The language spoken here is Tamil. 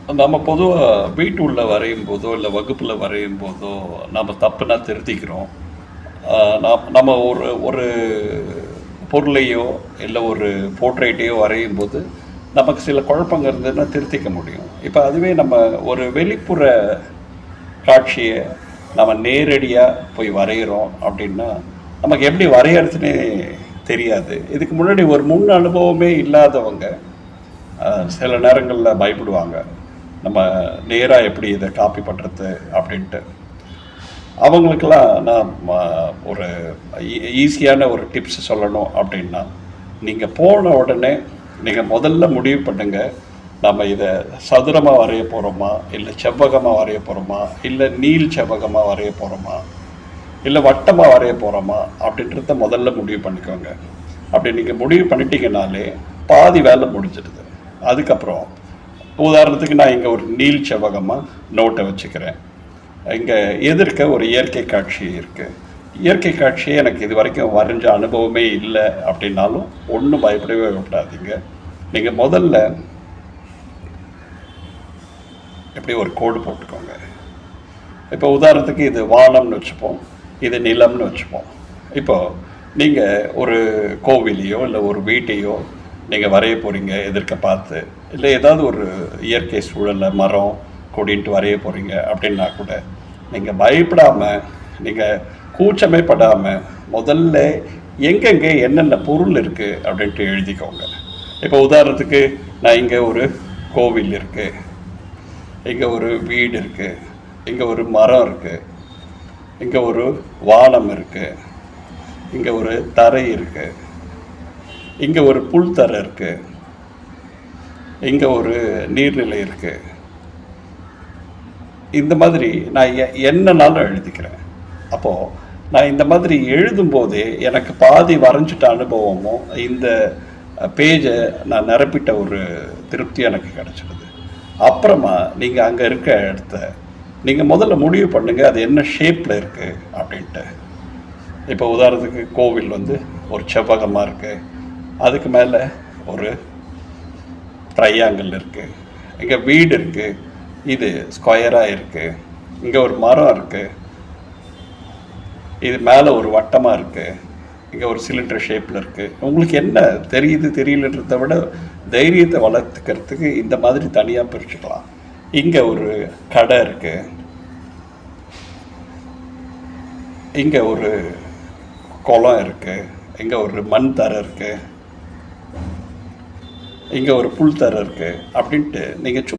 நம்ம பொதுவா வீட்டு உள்ள வரையும் போதோ, இல்ல வகுப்புல வரையும் போதோ, நம்ம தப்புனா திருத்திக்கிறோம். நம்ம ஒரு ஒரு பொருளையோ, இல்ல ஒரு போர்ட்ரெய்ட்டையோ வரையும்போது, நமக்கு சில குழப்பங்க இருந்ததுன்னா திருத்திக்க முடியும். இப்ப அதுவே நம்ம ஒரு வெளிப்புற காட்சிய நம்ம நேரடியா போய் வரையிறோம் அப்படின்னா, நமக்கு எப்படி வரையறதுன்னே தெரியாது. இதுக்கு முன்னாடி ஒரு முன் அனுபவமே இல்லாதவங்க, அ சில நேரங்கள்ல பயப்படுவாங்க. நம்ம நேரா எப்படி இதை காப்பி பண்ணுறது அப்படின்ட்டு. அவங்களுக்கெல்லாம் நான் ஒரு ஈஸியான ஒரு டிப்ஸ் சொல்லணும் அப்படின்னா, நீங்கள் போன உடனே நீங்கள் முதல்ல முடிவு பண்ணுங்க, நம்ம இதை சதுரமாக வரைய போகிறோமா, இல்லை செவ்வகமாக வரைய போகிறோமா, இல்லை நீள் செவ்வகமாக வரைய போகிறோமா, இல்லை வட்டமாக வரைய போகிறோமா அப்படின்றத முதல்ல முடிவு பண்ணிக்கோங்க. அப்படி நீங்கள் முடிவு பண்ணிட்டீங்கனாலே பாதி வேலை முடிஞ்சிடுது. அதுக்கப்புறம் உதாரணத்துக்கு நான் இங்கே ஒரு நீள் செவ்வகமாக நோட்டை வச்சுக்கிறேன். இங்கே எதிர்க்க ஒரு இயற்கை காட்சி இருக்குது. இயற்கை காட்சியே எனக்கு இது வரைக்கும் வரைஞ்ச அனுபவமே இல்லை அப்படின்னாலும் ஒன்றும் பயப்படவே விடாதீங்க. நீங்கள் முதல்ல எப்படி ஒரு கோடு போட்டுக்கோங்க. இப்போ உதாரணத்துக்கு இது வானம்னு வச்சுப்போம், இது நிலம்னு வச்சுப்போம். இப்போது நீங்கள் ஒரு கோவிலையோ இல்லை ஒரு வீட்டையோ நீங்கள் வரைய போகிறீங்க எதிர்க்க பார்த்து, இல்லை ஏதாவது ஒரு இயற்கை சூழலில் மரம் கொடின்ட்டு வரைய போகிறீங்க அப்படின்னா கூட நீங்கள் பயப்படாமல், நீங்கள் கூச்சமே படாமல் முதல்ல எங்கெங்கே என்னென்ன பொருள் இருக்குது அப்படின்ட்டு எழுதிக்கோங்க. இப்போ உதாரணத்துக்கு நான் இங்கே ஒரு கோவில் இருக்குது, இங்கே ஒரு வீடு இருக்குது, இங்கே ஒரு மரம் இருக்குது, இங்கே ஒரு வானம் இருக்குது, இங்கே ஒரு தரை இருக்குது, இங்கே ஒரு புல் தரை இருக்குது, இங்கே ஒரு நீர்நிலை இருக்குது. இந்த மாதிரி நான் என்னன்னாலும் எழுதிக்கிறேன். அப்போது நான் இந்த மாதிரி எழுதும்போதே எனக்கு பாதி வரைஞ்சிட்ட அனுபவமும் இந்த பேஜை நான் நிரப்பிட்ட ஒரு திருப்தி எனக்கு கிடச்சிடுது. அப்புறமா நீங்கள் அங்கே இருக்க இடத்த நீங்கள் முதல்ல முடிவு பண்ணுங்கள், அது என்ன ஷேப்பில் இருக்குது அப்படின்ட்டு. இப்போ உதாரணத்துக்கு கோவில் ஒரு செவ்வகமாக இருக்குது, அதுக்கு மேலே ஒரு ட்ரையாங்கிள் இருக்குது, இங்கே வீடு இருக்குது, இது ஸ்கொயராக இருக்குது, இங்கே ஒரு மரம் இருக்குது, இது மேலே ஒரு வட்டமாக இருக்குது, இங்கே ஒரு சிலிண்டர் ஷேப்பில் இருக்குது. உங்களுக்கு என்ன தெரியுது தெரியலன்றதை விட தைரியத்தை வளர்த்துக்கிறதுக்கு இந்த மாதிரி தனியாக பிரிச்சுக்கலாம். இங்கே ஒரு கடை இருக்குது, இங்கே ஒரு குளம் இருக்குது, இங்கே ஒரு மண் தரை இருக்குது, இங்கே ஒரு புல் தரை இருக்குது அப்படின்ட்டு நீங்கள்